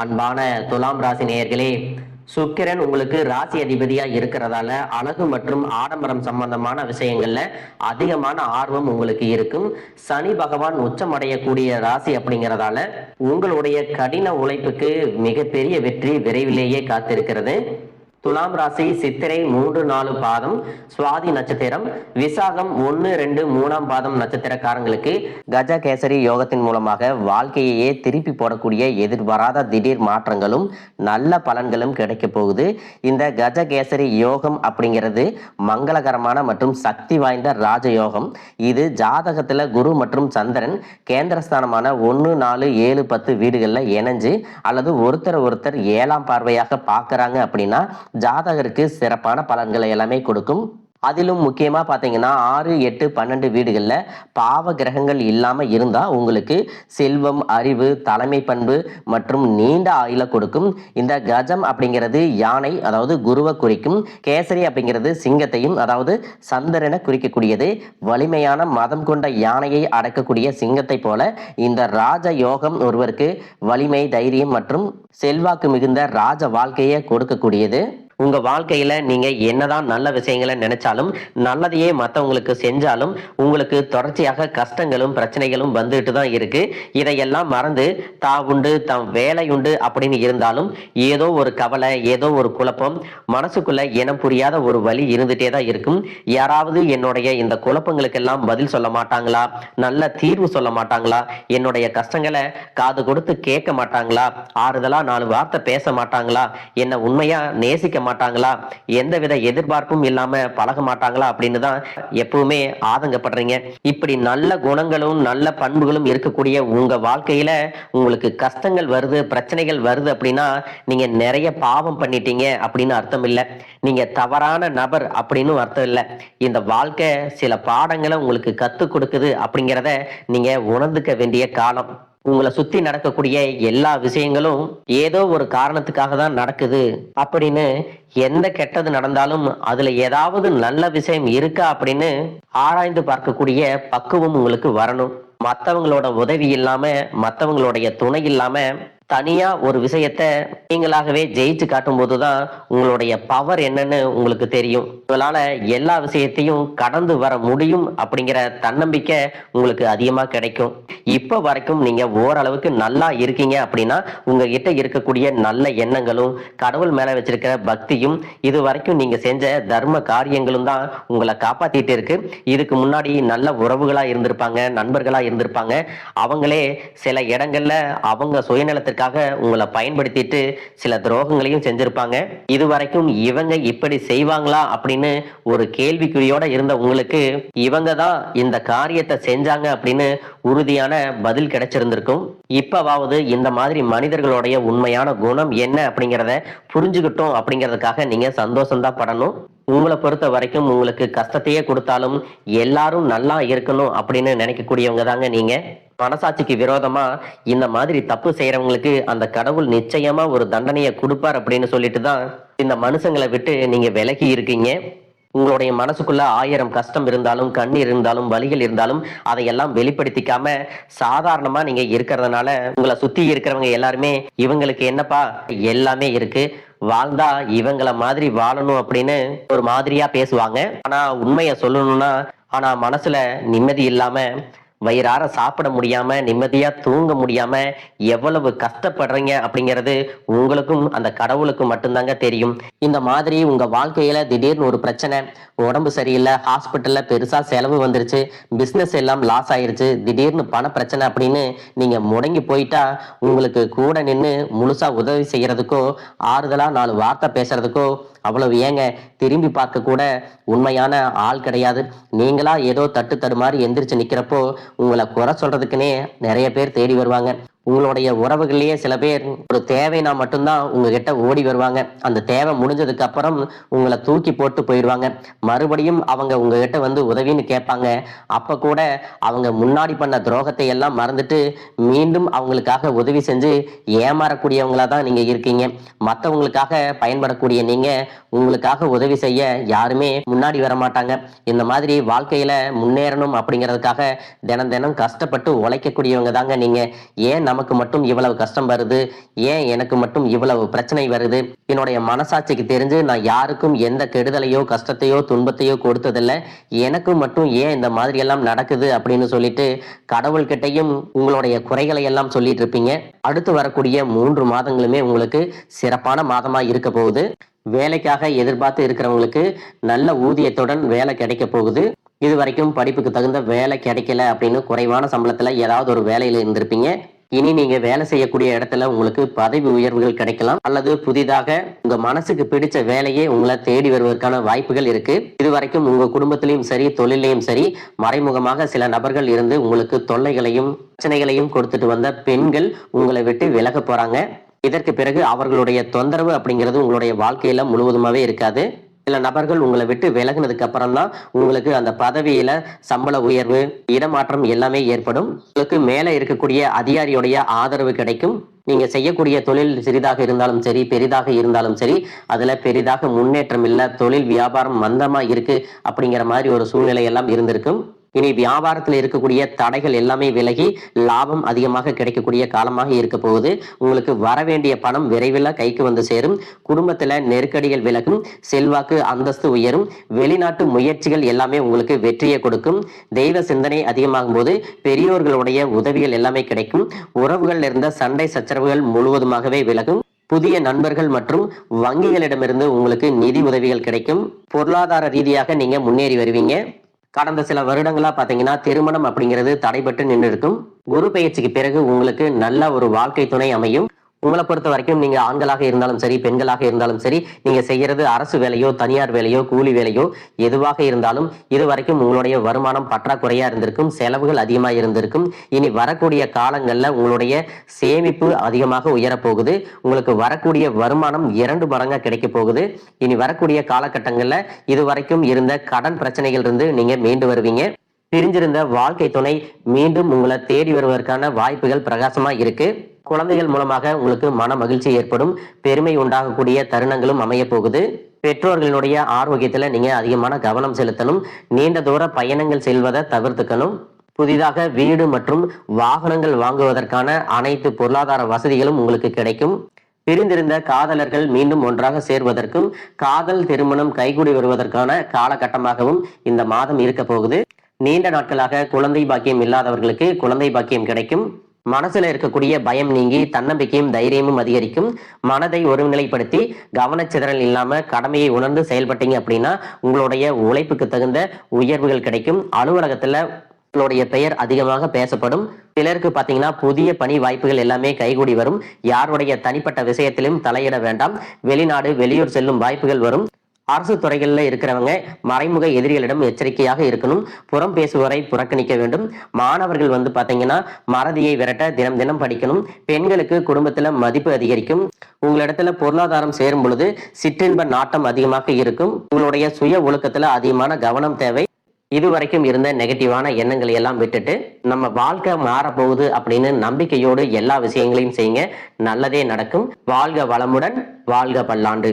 அன்பான துலாம் ராசி நேயர்களே, சுக்கிரன் உங்களுக்கு ராசி அதிபதியா இருக்கிறதால அழகு மற்றும் ஆடம்பரம் சம்பந்தமான விஷயங்கள்ல அதிகமான ஆர்வம் உங்களுக்கு இருக்கும். சனி பகவான் உச்சமடையக்கூடிய ராசி அப்படிங்கிறதால உங்களுடைய கடின உழைப்புக்கு மிகப்பெரிய வெற்றி விரைவிலேயே காத்திருக்கிறது. துலாம் ராசி சித்திரை 3, 4 பாதம், சுவாதி நட்சத்திரம், விசாகம் 1, 2, 3 பாதம் நட்சத்திரக்காரங்களுக்கு கஜ கேசரி யோகத்தின் மூலமாக வாழ்க்கையே திருப்பி போடக்கூடிய எதிர்பாராத திடீர் மாற்றங்களும் நல்ல பலன்களும் கிடைக்க போகுது. இந்த கஜ கேசரி யோகம் அப்படிங்கிறது மங்களகரமான மற்றும் சக்தி வாய்ந்த ராஜயோகம். இது ஜாதகத்துல குரு மற்றும் சந்திரன் கேந்திரஸ்தானமான 1, 4, 7, 10 வீடுகளில் இணைஞ்சு அல்லது ஒருத்தர் 7ஆம் பார்வையாக பார்க்கறாங்க அப்படின்னா ஜாதகருக்கு சிறப்பான பலன்களை எல்லாமே கொடுக்கும். அதிலும் முக்கியமாக பார்த்தீங்கன்னா 6, 8, 12 வீடுகளில் பாவ கிரகங்கள் இல்லாமல் இருந்தால் உங்களுக்கு செல்வம், அறிவு, தலைமை பண்பு மற்றும் நீண்ட ஆயுள கொடுக்கும். இந்த கஜம் அப்படிங்கிறது யானை, அதாவது குருவை குறிக்கும். கேசரி அப்படிங்கிறது சிங்கத்தையும், அதாவது சந்திரனை குறிக்கக்கூடியது. வலிமையான மதம் கொண்ட யானையை அடக்கக்கூடிய சிங்கத்தை போல இந்த ராஜ யோகம் ஒருவருக்கு வலிமை, தைரியம் மற்றும் செல்வாக்கு மிகுந்த ராஜ வாழ்க்கையை கொடுக்கக்கூடியது. உங்க வாழ்க்கையில நீங்க என்னதான் நல்ல விஷயங்களை நினைச்சாலும், நல்லதையே மற்றவங்களுக்கு செஞ்சாலும் உங்களுக்கு தொடர்ச்சியாக கஷ்டங்களும் பிரச்சனைகளும் வந்துட்டு தான் இருக்கு. இதையெல்லாம் மறந்து உண்டு தம் வேலை உண்டு அப்படின்னு இருந்தாலும் ஏதோ ஒரு கவலை, ஏதோ ஒரு குழப்பம், மனசுக்குள்ள இனம் புரியாத ஒரு வலி இருந்துட்டே தான் இருக்கும். யாராவது என்னுடைய இந்த குழப்பங்களுக்கெல்லாம் பதில் சொல்ல மாட்டாங்களா, நல்ல தீர்வு சொல்ல மாட்டாங்களா, என்னுடைய கஷ்டங்களை காது கொடுத்து கேட்க மாட்டாங்களா, ஆறுதலா 4 வார்த்தை பேச மாட்டாங்களா, என்ன உண்மையா நேசிக்க மாட்டாங்களா, எந்தவித எதிர்பார்ப்பும் இல்லாம பழக மாட்டாங்களா அப்படின்னு தான் எப்பவுமே ஆதங்கப்படுறீங்க. இப்படி நல்ல குணங்களும் நல்ல பண்புகளும் இருக்கக்கூடிய உங்க வாழ்க்கையில உங்களுக்கு கஷ்டங்கள் வருது, பிரச்சனைகள் வருது அப்படின்னா நீங்க நிறைய பாவம் பண்ணிட்டீங்க அப்படின்னு அர்த்தம் இல்லை. நீங்க தவறான நபர் அப்படின்னு அர்த்தம் இல்லை. இந்த வாழ்க்கை சில பாடங்களை உங்களுக்கு கத்துக் கொடுக்குது அப்படிங்கிறத நீங்க உணர்ந்துக்க வேண்டிய காலம். உங்களை சுத்தி நடக்கக்கூடிய எல்லா விஷயங்களும் ஏதோ ஒரு காரணத்துக்காக தான் நடக்குது அப்படின்னு, எந்த கெட்டது நடந்தாலும் அதுல ஏதாவது நல்ல விஷயம் இருக்கா அப்படின்னு ஆராய்ந்து பார்க்கக்கூடிய பக்குவம் உங்களுக்கு வரணும். மற்றவங்களோட உதவி இல்லாம, மற்றவங்களுடைய துணை இல்லாம தனியா ஒரு விஷயத்த நீங்களாகவே ஜெயிச்சு காட்டும் போதுதான் உங்களுடைய பவர் என்னன்னு உங்களுக்கு தெரியும். உங்களால எல்லா விஷயத்தையும் கடந்து வர முடியும் அப்படிங்கிற தன்னம்பிக்கை உங்களுக்கு அதிகமா கிடைக்கும். இப்ப வரைக்கும் நீங்க ஓரளவுக்கு நல்லா இருக்கீங்க அப்படின்னா உங்ககிட்ட இருக்கக்கூடிய நல்ல எண்ணங்களும் கடவுள் மேல வச்சிருக்கிற பக்தியும் இது வரைக்கும் நீங்க செஞ்ச தர்ம காரியங்களும் தான் உங்களை காப்பாத்திட்டு இருக்கு. இதுக்கு முன்னாடி நல்ல உறவுகளா இருந்திருப்பாங்க, நண்பர்களா இருந்திருப்பாங்க. அவங்களே சில இடங்கள்ல அவங்க சுயநலத்திற்கு உங்களை பயன்படுத்திட்டு சில துரோகங்களையும் செஞ்சிருப்பாங்க. இதுவரைக்கும் இவங்க இப்படி செய்வாங்களா அப்படின்னு ஒரு கேள்விக்குறியோட இருந்த உங்களுக்கு இவங்க தான் இந்த காரியத்தை செஞ்சாங்க அப்படின்னு உறுதியான பதில் கிடைச்சிருந்திருக்கும். இப்பவாவது இந்த மாதிரி மனிதர்களுடைய உண்மையான குணம் என்ன அப்படிங்கிறத புரிஞ்சுக்கிட்டோம் அப்படிங்கிறதுக்காக நீங்க சந்தோஷம்தான் படணும். உங்களை பொறுத்த வரைக்கும் உங்களுக்கு கஷ்டத்தையே கொடுத்தாலும் எல்லாரும் நல்லா இருக்கணும் அப்படின்னு நினைக்கக்கூடியவங்க தாங்க நீங்க. மனசாட்சிக்கு விரோதமா இந்த மாதிரி தப்பு செய்யறவங்களுக்கு அந்த கடவுள் நிச்சயமா ஒரு தண்டனையை கொடுப்பார் அப்படின்னு சொல்லிட்டு தான் இந்த மனுஷங்களை விட்டு நீங்க விலகி இருக்கீங்க. உங்களுடைய மனசுக்குள்ள 1000 கஷ்டம் இருந்தாலும், கண்ணீர் இருந்தாலும், வலிகள் இருந்தாலும் அதையெல்லாம் வெளிப்படுத்திக்காம சாதாரணமா நீங்க இருக்கிறதுனால உங்களை சுத்தி இருக்கிறவங்க எல்லாருமே இவங்களுக்கு என்னப்பா எல்லாமே இருக்கு, வாழ்ந்தா இவங்கள மாதிரி வாழணும் அப்படின்னு ஒரு மாதிரியா பேசுவாங்க. ஆனா உண்மைய சொல்லணும்னா, ஆனா மனசுல நிம்மதி இல்லாம, வயிறார சாப்பிட முடியாம, நிம்மதியா தூங்க முடியாம எவ்வளவு கஷ்டப்படுறீங்க அப்படிங்கிறது உங்களுக்கும் அந்த கடவுளுக்கும் மட்டும்தாங்க தெரியும். இந்த மாதிரி உங்க வாழ்க்கையில திடீர்னு ஒரு பிரச்சனை, உடம்பு சரியில்லை, ஹாஸ்பிட்டல்ல பெருசா செலவு வந்துருச்சு, பிசினஸ் எல்லாம் லாஸ் ஆயிருச்சு, திடீர்னு பண பிரச்சனை அப்படின்னு நீங்க முடங்கி போயிட்டா உங்களுக்கு கூட நின்று முழுசா உதவி செய்யறதுக்கோ, ஆறுதலா 4 வார்த்தை பேசுறதுக்கோ அவ்வளவு ஏங்க திரும்பி பார்க்க கூட உண்மையான ஆள் கிடையாது. நீங்களா ஏதோ தட்டு தடுமாறி எந்திரிச்சு நிக்கிறப்போ உங்களை குறை சொல்றதுக்குன்னே நிறைய பேர் தேடி வருவாங்க. உங்களுடைய உறவுகள்லயே சில பேர் ஒரு தேவைனா மட்டும்தான் உங்ககிட்ட ஓடி வருவாங்க. அந்த தேவை முடிஞ்சதுக்கு அப்புறம் உங்களை தூக்கி போட்டு போயிடுவாங்க. மறுபடியும் அவங்க உங்ககிட்ட வந்து உதவின்னு கேட்பாங்க. அப்ப கூட அவங்க முன்னாடி பண்ண துரோகத்தை எல்லாம் மறந்துட்டு மீண்டும் அவங்களுக்காக உதவி செஞ்சு ஏமாறக்கூடியவங்களா தான் நீங்க இருக்கீங்க. மற்றவங்களுக்காக பயன்படக்கூடிய நீங்க உங்களுக்காக உதவி செய்ய யாருமே முன்னாடி வர மாட்டாங்க. இந்த மாதிரி வாழ்க்கையில முன்னேறணும் அப்படிங்கிறதுக்காக தினம் தினம் கஷ்டப்பட்டு உழைக்கக்கூடியவங்க தாங்க நீங்க. ஏன் நமக்கு மட்டும் இவ்வளவு கஷ்டம் வருது, ஏன் எனக்கு மட்டும் இவ்வளவு பிரச்சனை வருது, என்னுடைய மனசாட்சிக்கு தெரிஞ்சு நான் யாருக்கும் எந்த கெடுதலையோ கஷ்டத்தையோ துன்பத்தையோ கொடுத்ததில்ல, எனக்கு மட்டும் ஏன் இந்த மாதிரி எல்லாம் நடக்குது அப்படின்னு சொல்லிட்டு கடவுள்கிட்டையும் உங்களுடைய குறைகளை எல்லாம் சொல்லிட்டு இருப்பீங்க. அடுத்து வரக்கூடிய 3 மாதங்களுமே உங்களுக்கு சிறப்பான மாதமா இருக்க போகுது. வேலைக்காக எதிர்பார்த்து இருக்கிறவங்களுக்கு நல்ல ஊதியத்துடன் வேலை கிடைக்க போகுது. இது வரைக்கும் படிப்புக்கு தகுந்த வேலை கிடைக்கல அப்படின்னு குறைவான சம்பளத்துல ஏதாவது ஒரு வேலையில இருந்திருப்பீங்க. இனி நீங்க வேலை செய்யக்கூடிய இடத்துல உங்களுக்கு பதவி உயர்வுகள் கிடைக்கலாம், அல்லது புதிதாக உங்க மனசுக்கு பிடிச்ச வேலையே உங்களை தேடி வருவதற்கான வாய்ப்புகள் இருக்கு. இது வரைக்கும் உங்க குடும்பத்திலையும் சரி தொழிலையும் சரி மறைமுகமாக சில நபர்கள் இருந்து உங்களுக்கு தொல்லைகளையும் பிரச்சனைகளையும் கொடுத்துட்டு வந்த பெண்கள் உங்களை விட்டு விலக போறாங்க. இதற்கு பிறகு அவர்களுடைய தொந்தரவு அப்படிங்கிறது உங்களுடைய வாழ்க்கையில முழுவதுமாவே இருக்காது. சில நபர்கள் உங்களை விட்டு விலகினதுக்கு அப்புறம் தான் உங்களுக்கு அந்த பதவியில சம்பள உயர்வு, இடமாற்றம் எல்லாமே ஏற்படும். உங்களுக்கு மேல இருக்கக்கூடிய அதிகாரியுடைய ஆதரவு கிடைக்கும். நீங்க செய்யக்கூடிய தொழில் சிறிதாக இருந்தாலும் சரி பெரிதாக இருந்தாலும் சரி அதுல பெரிதாக முன்னேற்றம் இல்லை, தொழில் வியாபாரம் மந்தமா இருக்கு அப்படிங்கிற மாதிரி ஒரு சூழ்நிலை எல்லாம் இருந்திருக்கும். இனி வியாபாரத்தில் இருக்கக்கூடிய தடைகள் எல்லாமே விலகி லாபம் அதிகமாக கிடைக்கக்கூடிய காலமாக இருக்க போகுது. உங்களுக்கு வர வேண்டிய பணம் விரைவில் கைக்கு வந்து சேரும். குடும்பத்துல நெருக்கடிகள் விலகும், செல்வாக்கு அந்தஸ்து உயரும், வெளிநாட்டு முயற்சிகள் எல்லாமே உங்களுக்கு வெற்றியை கொடுக்கும். தெய்வ சிந்தனை அதிகமாகும் போது பெரியோர்களுடைய உதவிகள் எல்லாமே கிடைக்கும். உறவுகள் இருந்த சண்டை சச்சரவுகள் முழுவதுமாகவே விலகும். புதிய நண்பர்கள் மற்றும் வங்கிகளிடமிருந்து உங்களுக்கு நிதி உதவிகள் கிடைக்கும். பொருளாதார ரீதியாக நீங்க முன்னேறி வருவீங்க. கடந்த சில வருடங்களா பாத்தீங்கன்னா திருமணம் அப்படிங்கிறது தடைபட்டு நின்று இருக்கும். குரு பயிற்சிக்கு பிறகு உங்களுக்கு நல்ல ஒரு வாழ்க்கை துணை அமையும். உங்களை பொறுத்த வரைக்கும் நீங்க ஆண்களாக இருந்தாலும் சரி பெண்களாக இருந்தாலும் சரி நீங்க செய்யறது அரசு வேலையோ தனியார் வேலையோ கூலி வேலையோ எதுவாக இருந்தாலும் இது வரைக்கும் உங்களுடைய வருமானம் பற்றாக்குறையா இருந்திருக்கும், செலவுகள் அதிகமா இருந்திருக்கும். இனி வரக்கூடிய காலங்கள்ல உங்களுடைய சேமிப்பு அதிகமாக உயரப்போகுது. உங்களுக்கு வரக்கூடிய வருமானம் 2 மடங்கா கிடைக்க போகுது. இனி வரக்கூடிய காலகட்டங்கள்ல இது வரைக்கும் இருந்த கடன் பிரச்சனைகள் இருந்து நீங்க மீண்டு வருவீங்க. பிரிஞ்சிருந்த வாழ்க்கை துணை மீண்டும் உங்களை தேடி வருவதற்கான வாய்ப்புகள் பிரகாசமா இருக்கு. குழந்தைகள் மூலமாக உங்களுக்கு மன மகிழ்ச்சி ஏற்படும், பெருமை உண்டாகக்கூடிய தருணங்களும் அமைய போகுது. பெற்றோர்களுடைய ஆரோக்கியத்துல நீங்க அதிகமான கவனம் செலுத்தணும். நீண்ட தூர பயணங்கள் செல்வதை தவிர்த்துக்கணும். புதிதாக வீடு மற்றும் வாகனங்கள் வாங்குவதற்கான அனைத்து பொருளாதார வசதிகளும் உங்களுக்கு கிடைக்கும். பிரிந்திருந்த காதலர்கள் மீண்டும் ஒன்றாக சேர்வதற்கும் காதல் திருமணம் கைகூடி வருவதற்கான காலகட்டமாகவும் இந்த மாதம் இருக்க போகுது. நீண்ட நாட்களாக குழந்தை பாக்கியம் இல்லாதவர்களுக்கு குழந்தை பாக்கியம் கிடைக்கும். மனசுல இருக்கக்கூடிய பயம் நீங்கி தன்னம்பிக்கையும் தைரியமும் அதிகரிக்கும். மனதை ஒருநிலைப்படுத்தி கவனச்சிதறல் இல்லாம கடமையை உணர்ந்து செயல்பட்டீங்க அப்படின்னா உங்களுடைய உழைப்புக்கு தகுந்த உயர்வுகள் கிடைக்கும். அலுவலகத்துல உங்களுடைய பெயர் அதிகமாக பேசப்படும். சிலருக்கு பாத்தீங்கன்னா புதிய பணி வாய்ப்புகள் எல்லாமே கைகூடி வரும். யாருடைய தனிப்பட்ட விஷயத்திலும் தலையிட வேண்டாம். வெளிநாடு வெளியூர் செல்லும் வாய்ப்புகள் வரும். அரசு துறைகளில் இருக்கிறவங்க மறைமுக எதிரிகளிடம் எச்சரிக்கையாக இருக்கணும். புறம் பேசுவரை புறக்கணிக்க வேண்டும். மாணவர்கள் பாத்தீங்கன்னா மறதியை விரட்ட தினம் தினம் படிக்கணும். பெண்களுக்கு குடும்பத்துல மதிப்பு அதிகரிக்கும். உங்களிடத்துல பொருளாதாரம் சேரும் பொழுது சிற்றின்ப நாட்டம் அதிகமாக இருக்கும். உங்களுடைய சுய ஒழுக்கத்துல அதிகமான கவனம் தேவை. இதுவரைக்கும் இருந்த நெகட்டிவான எண்ணங்களை எல்லாம் விட்டுட்டு நம்ம வாழ்க்கை மாறப்போகுது அப்படின்னு நம்பிக்கையோடு எல்லா விஷயங்களையும் செய்யுங்க. நல்லதே நடக்கும். வாழ்க வளமுடன், வாழ்க பல்லாண்டு.